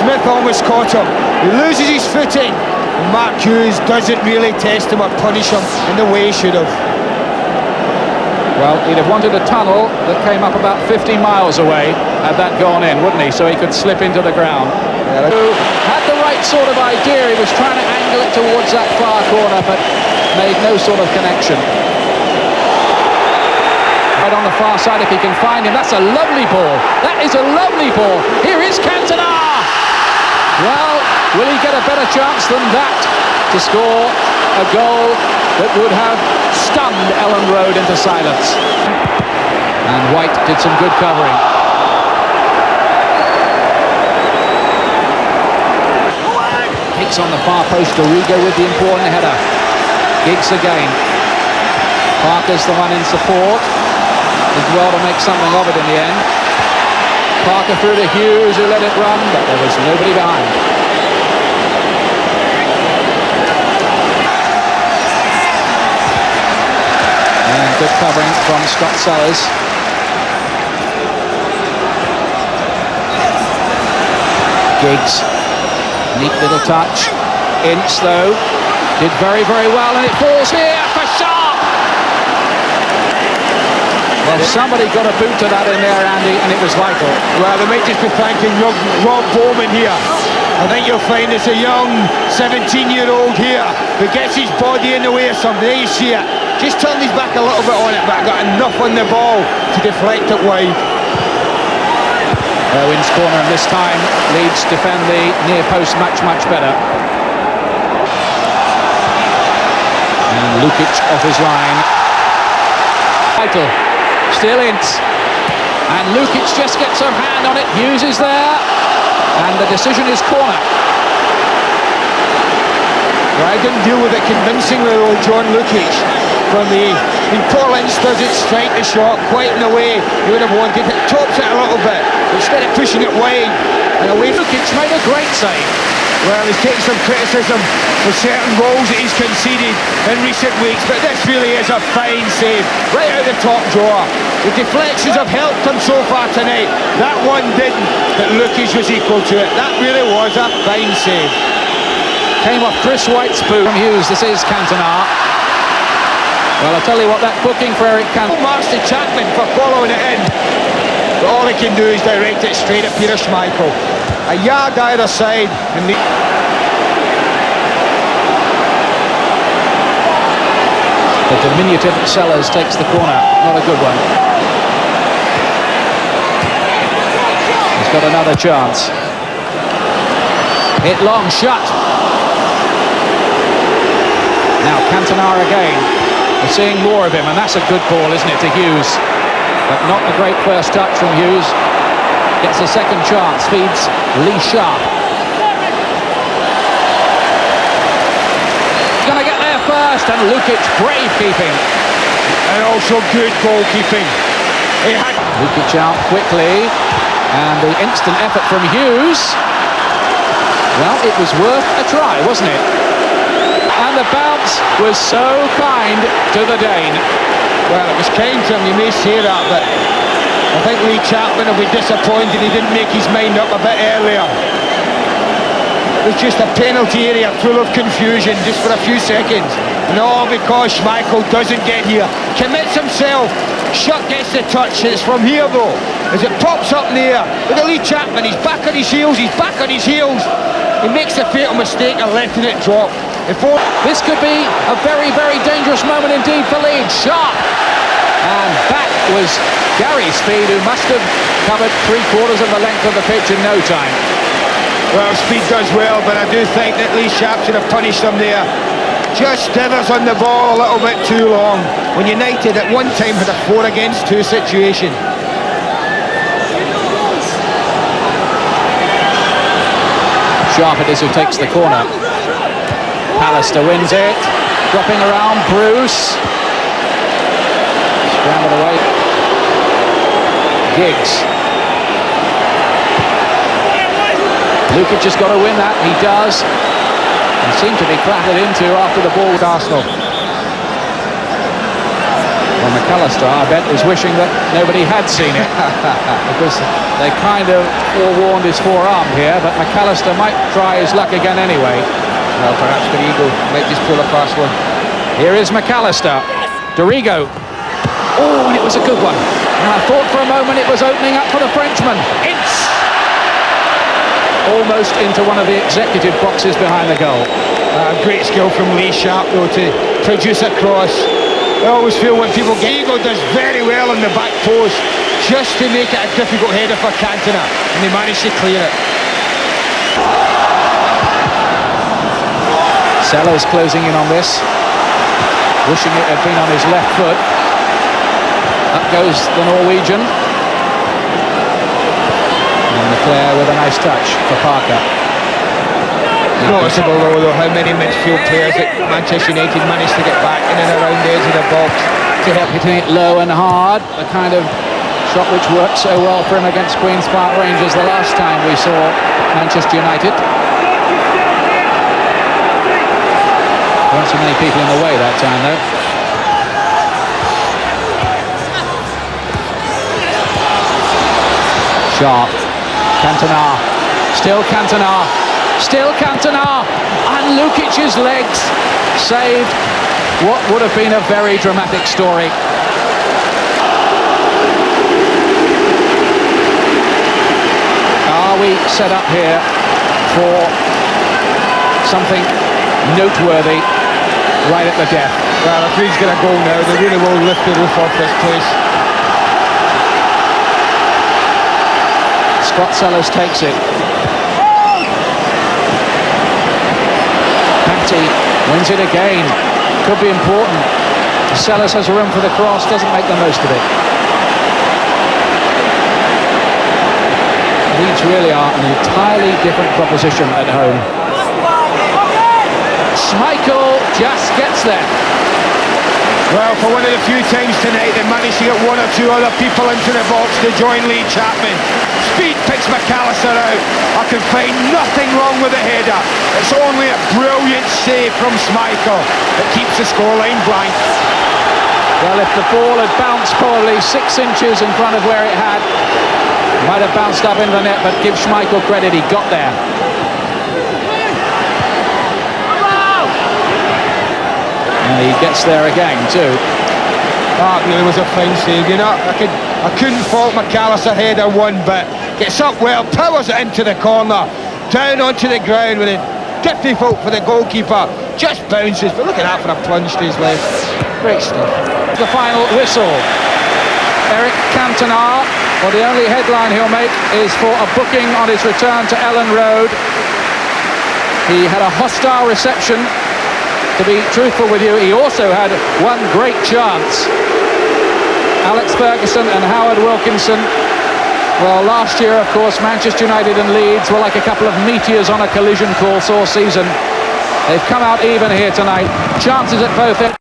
Smith almost caught him. He loses his footing. And Mark Hughes doesn't really test him or punish him in the way he should have. Well, he'd have wanted a tunnel that came up about 50 miles away had that gone in, wouldn't he? So he could slip into the ground. Yeah, had the right sort of idea. He was trying to angle it towards that far corner, but made no sort of connection. Right on the far side, if he can find him. That's a lovely ball. That is a lovely ball. Here is Cantona. Well, will he get a better chance than that to score a goal that would have stunned Ellen Road into silence? And White did some good covering. Kicks on the far post, Dorigo with the important header. Giggs again. Parker's the one in support. Did well to make something of it in the end. Parker through to Hughes, who let it run, but there was nobody behind. And good covering from Scott Sellers. Giggs, neat little touch. Ince, though, did very, very well, and it falls here for Sharp. Well, somebody got a boot to that in there, Andy, and it was vital. Well, they might just be thanking Rob Bowman here. I think you'll find it's a young 17-year-old here who gets his body in the way of something. There you see it. Just turned his back a little bit on it, but got enough on the ball to deflect it wide. Wins corner, and this time Leeds defend the near post much better. And Lukic off his line. Vital. Still Ince, and Lukic just gets her hand on it. Hughes is there, and the decision is corner. Well, I didn't deal with it convincingly though, John Lukic. From the, Paul Ince does it, strike the shot quite in the way he would have wanted it, tops it a little bit, instead of pushing it wide, and away. Lukic made a great save. Well, he's taken some criticism for certain goals that he's conceded in recent weeks, but this really is a fine save, right out of the top drawer. The deflections have helped him so far tonight. That one didn't, but Lukic was equal to it. That really was a fine save. Came off Chris White's boot from Hughes. This is Cantona. Well, I'll tell you what, that booking for Eric Cantona. Marks to Chapman for following it in. But all he can do is direct it straight at Peter Schmeichel. A yard either side. And the diminutive Sellers takes the corner. Not a good one. He's got another chance. Hit long, shut. Now Cantona again. We're seeing more of him, and that's a good ball, isn't it, to Hughes? But not a great first touch from Hughes. Gets a second chance, feeds Lee Sharp. Gonna get there first, and Lukic, brave keeping. And also good goalkeeping. Lukic out quickly, and the instant effort from Hughes. Well, it was worth a try, wasn't it? And the bounce was so kind to the Dane. Well, it was kind to him, you may say that, but I think Lee Chapman will be disappointed he didn't make his mind up a bit earlier. It was just a penalty area full of confusion just for a few seconds. And all because Schmeichel doesn't get here. Commits himself. Shutt gets the touch. It's from here though. As it pops up in the air. Look at Lee Chapman. He's back on his heels. He's back on his heels. He makes a fatal mistake of letting it drop. This could be a very, very dangerous moment indeed for Leeds. Sharp. And that was Gary Speed, who must have covered 3/4 of the length of the pitch in no time. Well, Speed does well, but I do think that Lee Sharp should have punished him there. Just dithers on the ball a little bit too long. When United at one time had a 4 against 2 situation. Sharp it is who takes the corner. Pallister wins it. Dropping around, Bruce. Scrambled away. Giggs. Lukic just got to win that. He does. He seemed to be clattered into after the ball with Arsenal. Well, McAllister, I bet, is wishing that nobody had seen it because they kind of forewarned his forearm here, but McAllister might try his luck again anyway. Well, perhaps the Eagle might just pull a fast one. Here is McAllister. Dorigo. Oh, and it was a good one. And I thought for a moment it was opening up for the Frenchman. It's almost into one of the executive boxes behind the goal. Great skill from Lee Sharp, though, to produce a cross. I always feel when people get... Eagle does very well on the back post, just to make it a difficult header for Cantona, and they managed to clear it. Sellers closing in on this, wishing it had been on his left foot. Up goes the Norwegian. And Leclerc with a nice touch for Parker. Noticeable though how many midfield players that Manchester United managed to get back in and around the edge of the box. To help hitting it low and hard, the kind of shot which worked so well for him against Queen's Park Rangers the last time we saw Manchester United. Weren't so many people in the way that time though. Sharp, Cantona, still Cantona, still Cantona, and Lukic's legs saved what would have been a very dramatic story. Are we set up here for something noteworthy right at the death? Well, if he's going to go now, they really will lift the roof off this place. Scott Sellers takes it. Patty wins it again. Could be important. Sellers has room for the cross, doesn't make the most of it. Leeds really are an entirely different proposition at home. Schmeichel just gets there. Well, for one of the few times tonight, they managed to get one or two other people into the box to join Lee Chapman. Speed picks McAllister out. I can find nothing wrong with the header. It's only a brilliant save from Schmeichel that keeps the scoreline blank. Well, if the ball had bounced probably 6 inches in front of where it had, might have bounced up in the net, but give Schmeichel credit, he got there. And he gets there again too. That really was a fine save, you know. I couldn't fault McAllister header one bit. Gets up well, powers it into the corner, down onto the ground with it difficult for the goalkeeper. Just bounces, but look at that for a plunge to his left. Great stuff. The final whistle. Eric Cantona, well, the only headline he'll make is for a booking on his return to Ellen Road. He had a hostile reception. To be truthful with you, he also had one great chance. Alex Ferguson and Howard Wilkinson. Well, last year, of course, Manchester United and Leeds were like a couple of meteors on a collision course all season. They've come out even here tonight. Chances at both ends.